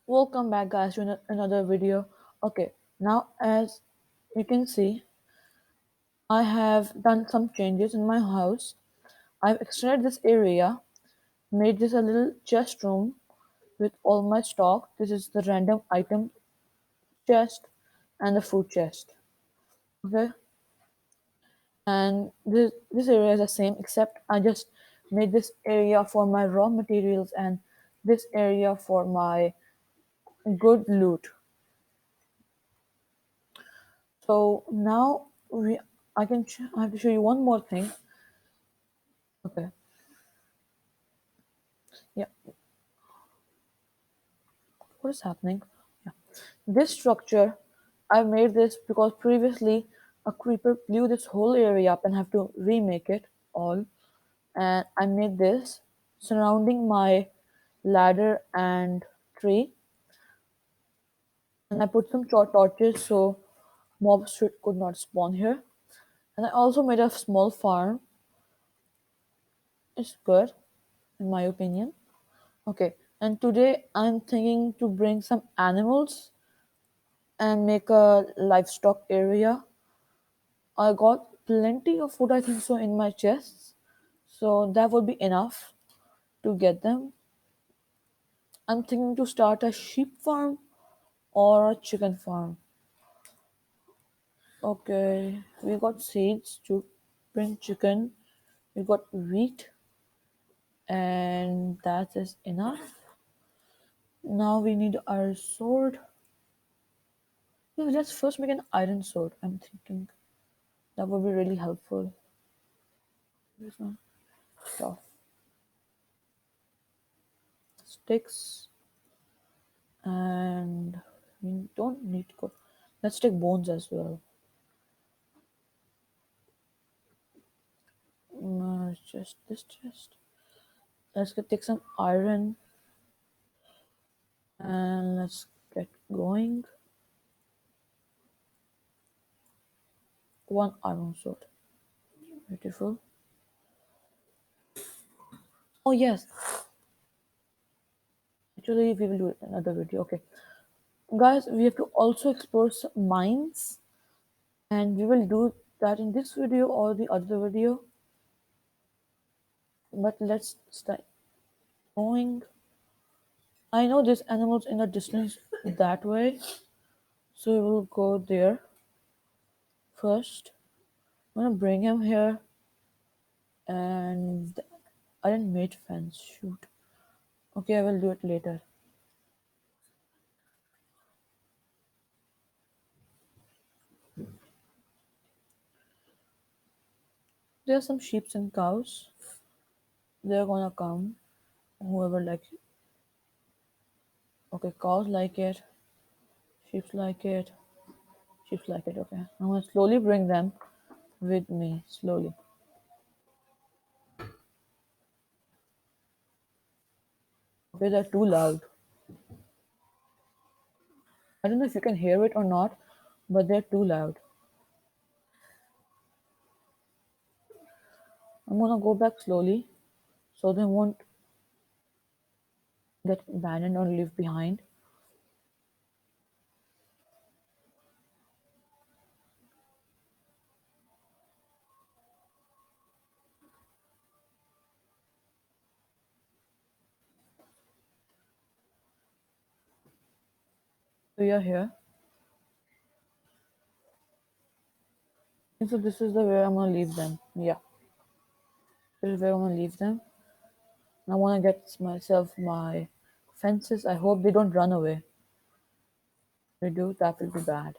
Welcome back, guys, to another video. Okay, now as you can see, I have done some changes in my house. I've extended this area, made this a little chest room with all my stock. This is the random item chest and the food chest. Okay, and this area is the same except I just made this area for my raw materials and this area for my good loot. So now I have to show you one more thing. Okay, yeah, what is happening? Yeah, this structure I made this because previously a creeper blew this whole area up and have to remake it all. And I made this surrounding my ladder and tree, and I put some torches so could not spawn here. And I also made a small farm. It's good, in my opinion. Okay, and today I'm thinking to bring some animals and make a livestock area. I got plenty of food, I think so, in my chests, so that would be enough to get them. I'm thinking to start a sheep farm or a chicken farm. Okay, we got seeds to bring chicken, we got wheat, and that is enough. Now we need our sword. Yeah, let's first make an iron sword. I'm thinking that would be really helpful. This one, stuff, sticks, and we don't need to go. Let's take bones as well. Just this chest. Take some iron and let's get going. One iron sword. Beautiful. Oh yes, actually we will do it in another video. Okay, guys, we have to also explore some mines, and we will do that in this video or the other video. But let's start going. I know there's animals in the distance that way, so we will go there first. I'm gonna bring him here, and I didn't make fence. Shoot. Okay, I will do it later. There are some sheep and cows. They're gonna come. Whoever likes it. Okay, cows like it. Sheep like it. Sheep like it. Okay, I'm gonna slowly bring them with me. Slowly. Okay, they're too loud. I don't know if you can hear it or not, but they're too loud. I'm gonna go back slowly so they won't get abandoned or leave behind. So you're here. And so this is the way I'm gonna leave them. Yeah, this is where I'm gonna leave them. I wanna get myself my fences. I hope they don't run away. If they do, that will be bad.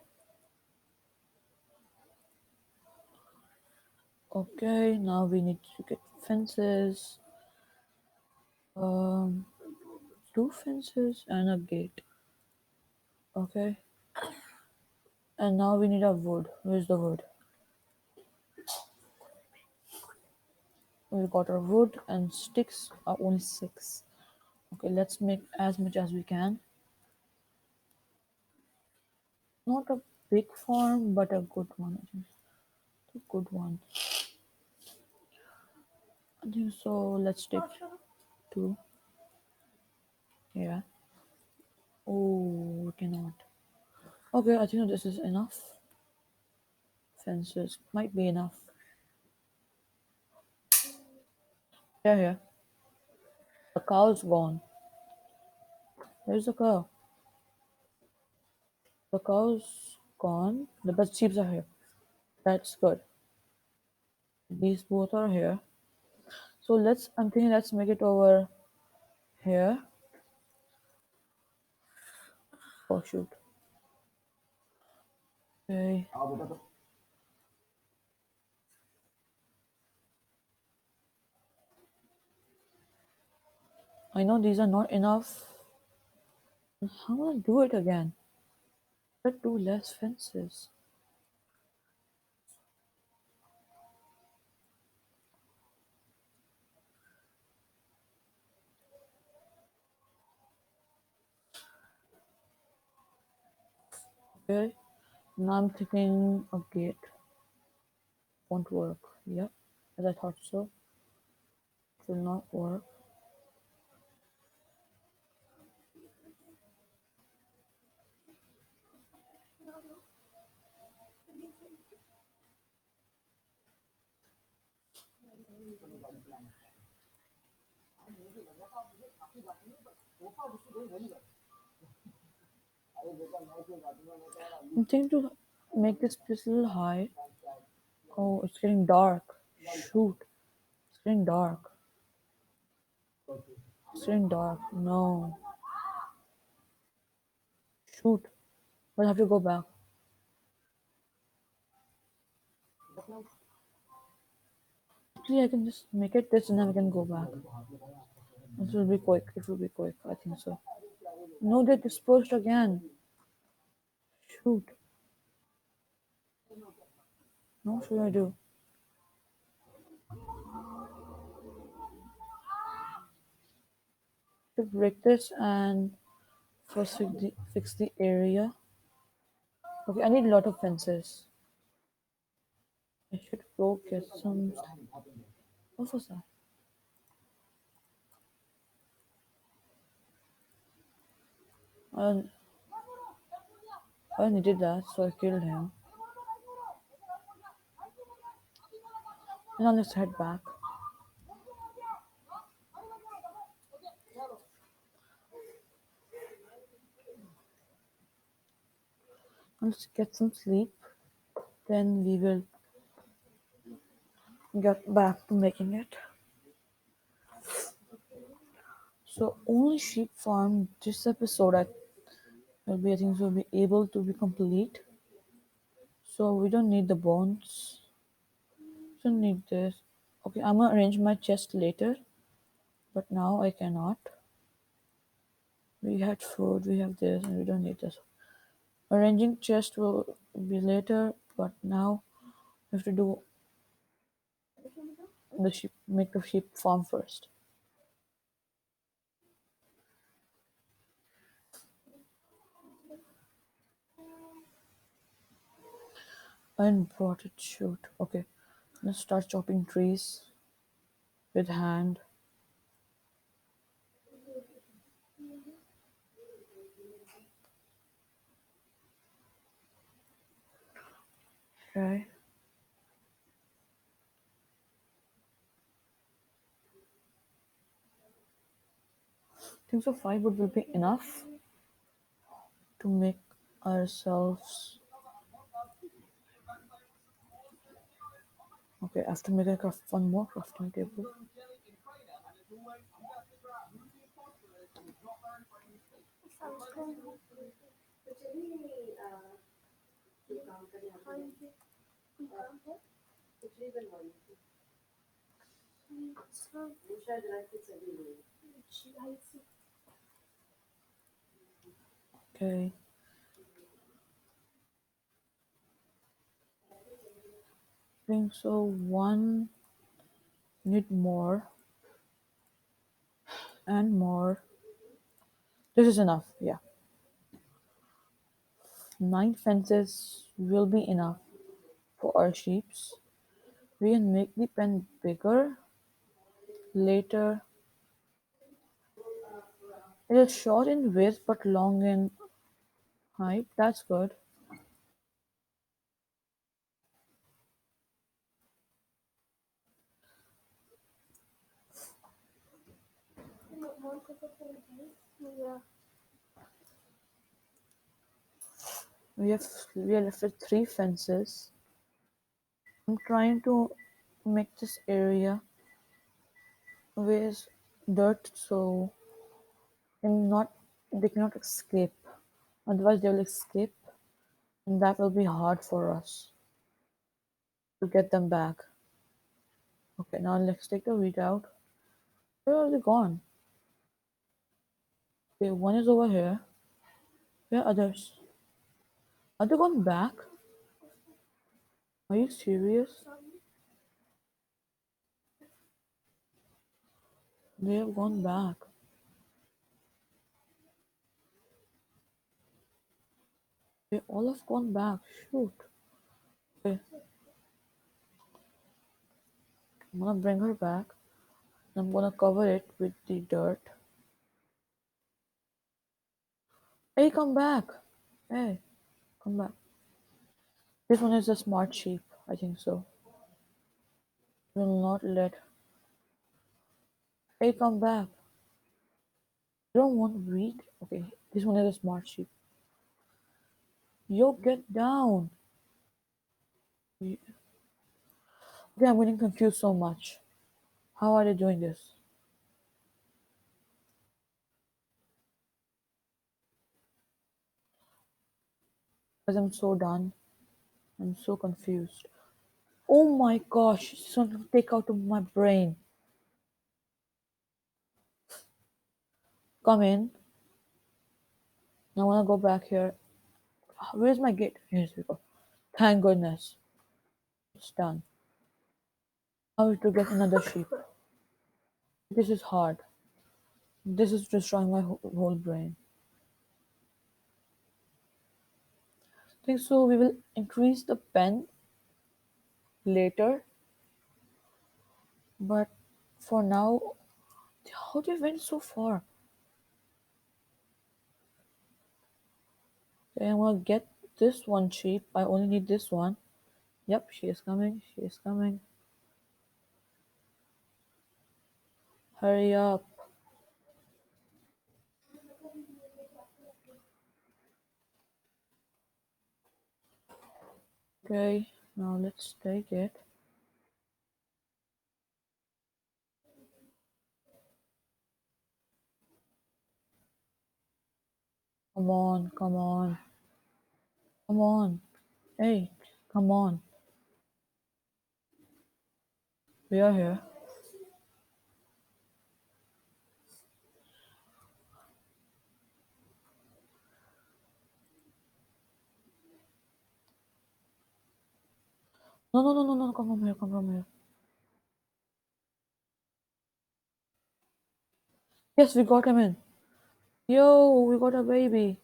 Okay, now we need to get fences. Um, two fences and a gate. Okay, and now we need a wood. Where's the wood? We got our wood and sticks are only six. Okay, let's make as much as we can. Not a big farm, but a good one. I think a good one. I think so. Let's take two. Yeah. Oh, we cannot. Okay, I think this is enough. Fences might be enough. Yeah, yeah. The cow is gone. Where's the cow? The cow's gone. The but sheep are here. That's good. These both are here. So I'm thinking let's make it over here. Oh shoot. Okay. I know these are not enough. How will I do it again? Let's do less fences. Okay. Now I'm thinking a gate won't work. Yep. As I thought so. It will not work. I'm thinking to make this place a little high. Oh, it's getting dark. Shoot. It's getting dark. It's getting dark. No. Shoot. We'll have to go back. Actually, I can just make it this and then we can go back. This will be quick. It will be quick. I think so. No, they dispersed again. Shoot. No, what should I do? To break this and first fix the area. Okay, I need a lot of fences. I should go get some. What was that? I, I needed that, so I killed him. Now let's head back. Let's get some sleep. Then we will get back to making it. So only sheep farm this episode I think will be able to be complete. So we don't need the bones. Don't need this. Okay, I'm gonna arrange my chest later, but now I cannot. We had food, we have this, and we don't need this. Arranging chest will be later, but now we have to do the sheep, make the sheep farm first. And brought it shoot. Okay, let's start chopping trees with hand. Okay. I think so 5 wood will be enough to make ourselves. Okay, I have to make a craft one more crafting table. Okay. I think so one need more and more. This is enough, yeah. 9 fences will be enough for our sheeps. We can make the pen bigger later. It is short in width but long in height. That's good. We are left with three fences. I'm trying to make this area with dirt so not they cannot escape. Otherwise they will escape and that will be hard for us to get them back. Okay, now let's take the wheat out. Where are they gone? Okay, one is over here. Where are others? Are they gone back? Are you serious? They have gone back. They all have gone back. Shoot. Okay, I'm gonna bring her back. I'm gonna cover it with the dirt. Hey, come back. Hey, come back. This one is a smart sheep. I think so. Will not let. Hey, come back. You don't want wheat? Okay, this one is a smart sheep. Yo, get down. Okay, I'm getting confused so much. How are they doing this? Because I'm so done. I'm so confused. Oh my gosh, it's going to take out of my brain. Come in. Now I want to go back here. Where's my gate? Here we go. Thank goodness. It's done. Now we have to get another sheep. This is hard. This is destroying my whole brain. I think so. We will increase the pen later, but for now, how they went so far? Okay, I'm gonna get this one sheep. I only need this one. Yep, she is coming. She is coming. Hurry up. Okay, now let's take it. Come on, come on, come on. Hey, come on. We are here. No, no, no, no, no. Come from here. Come from here. Yes, we got him in. Yo, we got a baby.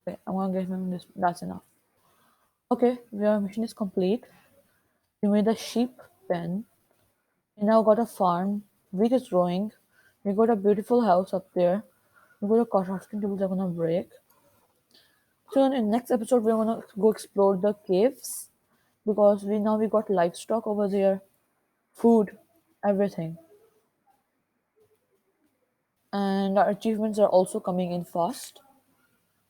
Okay, I'm gonna get him this. That's enough. Okay, our mission is complete. We made a sheep pen. We now got a farm. Wheat is growing. We got a beautiful house up there. We got a crafting table that's gonna break. So in the next episode, we're gonna go explore the caves because we got livestock over there, food, everything, and our achievements are also coming in fast.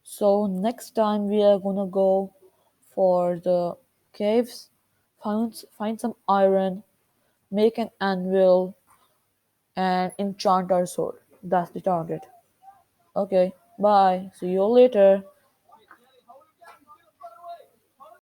So next time we are gonna go for the caves, find some iron, make an anvil, and enchant our sword. That's the target. Okay, bye. See you later.